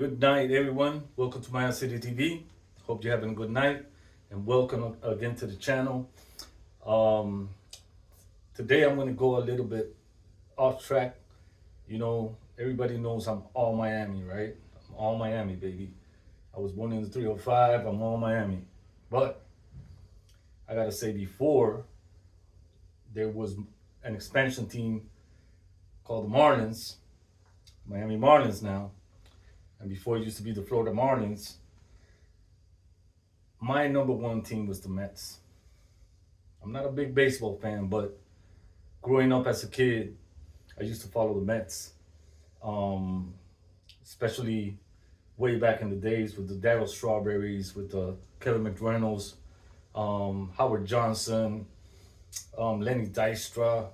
Good night, everyone. Welcome to M.I.A City TV. Hope you're having a good night, and welcome again to the channel. Um, Today, I'm going to go a little bit off track. Everybody knows I'm all Miami, right? I'm all Miami, baby. I was born in the 305. I'm all Miami. But I got to say, before there was an expansion team called the Marlins, Miami Marlins now, and before it used to be the Florida Marlins, my number one team was the Mets. I'm not a big baseball fan, but growing up as a kid, I used to follow the Mets, um, especially way back in the days with the Darryl Strawberries, with the Kevin McReynolds, Howard Johnson, Lenny Dystra,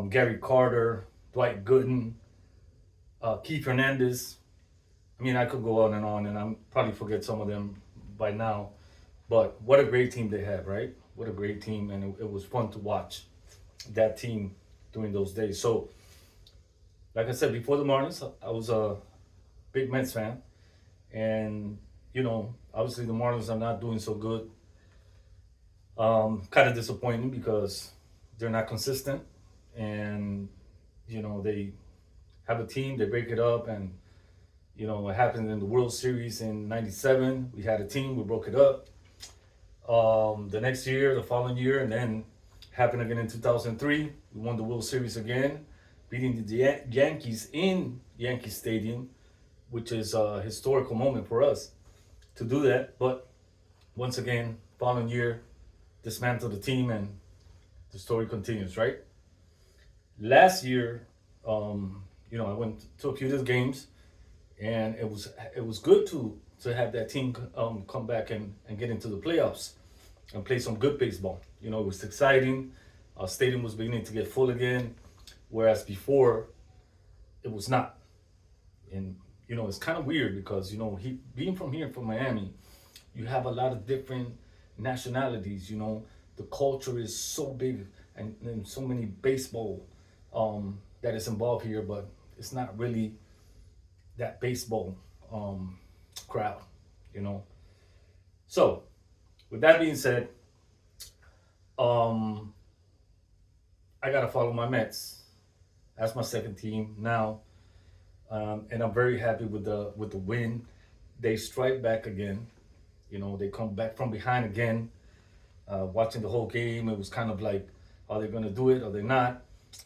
Gary Carter, Dwight Gooden, Keith Hernandez. I mean, I could go on, and I'm probably forget some of them by now. But what a great team they have, right? What a great team, and it was fun to watch that team during those days. So, like I said, before the Marlins, I was a big Mets fan, and obviously the Marlins are not doing so good. Kind of disappointing because they're not consistent, and they have a team, they break it up, and what happened in the World Series in '97. We had a team, we broke it up. The next year, the following year, and then happened again in 2003. We won the World Series again, beating the Yankees in Yankee Stadium, which is a historical moment for us to do that. But once again, following year, dismantle the team, and the story continues, right? Last year, I went to a few of the games, and it was good to have that team come back and get into the playoffs and play some good baseball. It was exciting. Our stadium was beginning to get full again, whereas before it was not. And it's kind of weird because he being from here, from Miami, you have a lot of different nationalities. The culture is so big, and so many baseball that is involved here, but it's not really that baseball crowd. You know. So with that being said, um, I gotta follow my Mets. That's my second team now, and I'm very happy with the win. They strike back again. They come back from behind again. Watching the whole game, it was kind of like, are they gonna do it? Are they not?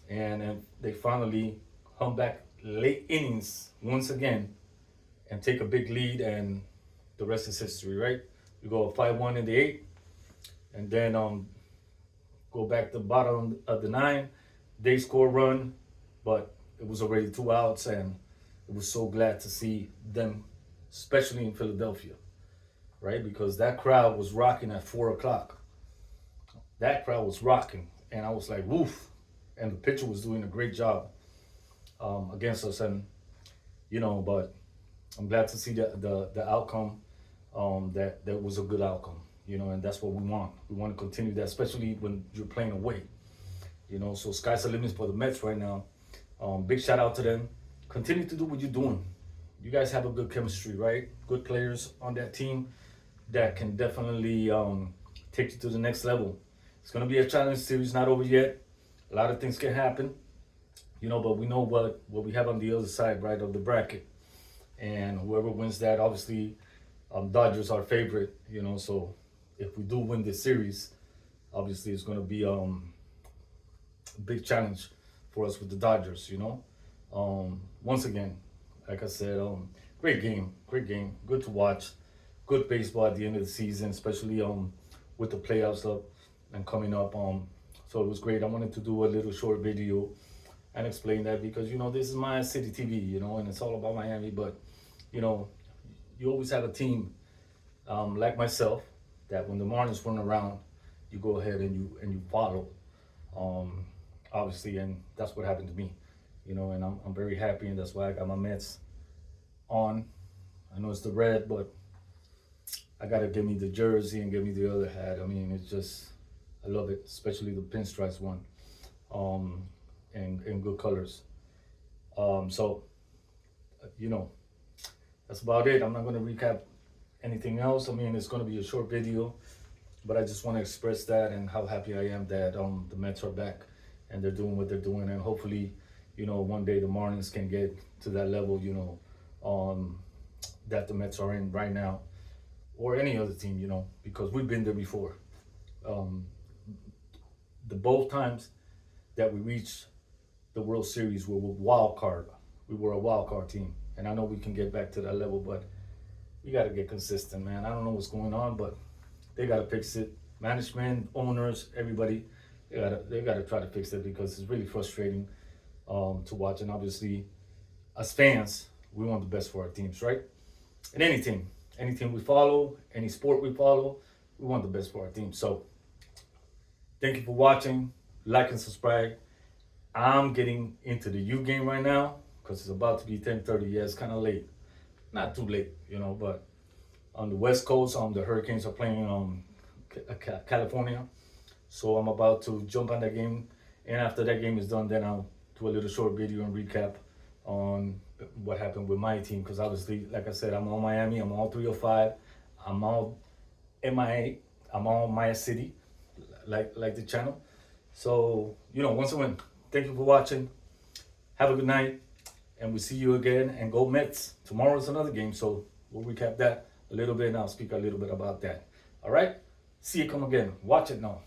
And then they finally come back late innings once again and take a big lead, and the rest is history, right? We go 5-1 in the eighth, and then go back to the bottom of the nine. They score a run, but it was already two outs, and it was so glad to see them, especially in Philadelphia, right? Because that crowd was rocking at 4 o'clock. That crowd was rocking, and I was like, woof. And the pitcher was doing a great job against us, and but I'm glad to see the outcome. That was a good outcome, and that's what we want. We want to continue that, especially when you're playing away. So sky's the limit for the Mets right now. Big shout out to them. Continue to do what you're doing. You guys have a good chemistry, right? Good players on that team that can definitely take you to the next level. It's gonna be a challenge series, not over yet. A lot of things can happen, but we know what we have on the other side, right, of the bracket. And whoever wins that, obviously, Dodgers are favorite. So if we do win this series, obviously it's gonna be a big challenge for us with the Dodgers. Once again, like I said, great game, good to watch, good baseball at the end of the season, especially with the playoffs up and coming up. So it was great. I wanted to do a little short video and explain that because this is my city TV, and it's all about Miami. But you know, you always have a team like myself that when the Marlins run around, you go ahead and you follow. Um, Obviously, and that's what happened to me. And I'm very happy, and that's why I got my Mets on. I know it's the red, but I gotta give me the jersey and give me the other hat. I mean, it's just I love it, especially the pinstripes one, um, and good colors. So you know, That's about it. I'm not going to recap anything else. I mean, it's going to be a short video, but I just want to express that and how happy I am that the Mets are back and they're doing what they're doing, and hopefully, one day the Marlins can get to that level, that the Mets are in right now, or any other team, because we've been there before. Um, the both times that we reached the World Series, we were wild card. We were a wild card team, and I know we can get back to that level, but we got to get consistent, man. I don't know what's going on, but they got to fix it. Management, owners, everybody, they got to try to fix it because it's really frustrating to watch. And obviously, as fans, we want the best for our teams, right? And anything we follow, any sport we follow, we want the best for our team. So, thank you for watching. Like and subscribe. I'm getting into the U game right now because it's about to be 10:30. Yeah, it's kind of late. Not too late, but on the West Coast, the Hurricanes are playing California. So I'm about to jump on that game, and after that game is done, then I'll do a little short video and recap on what happened with my team. Because obviously, like I said, I'm all Miami, I'm all 305, I'm all M.I.A, I'm all Maya City, like the channel. So once again, thank you for watching. Have a good night, and we'll see you again. And go Mets! Tomorrow's another game, so we'll recap that a little bit, and I'll speak a little bit about that. All right, see you come again. Watch it now.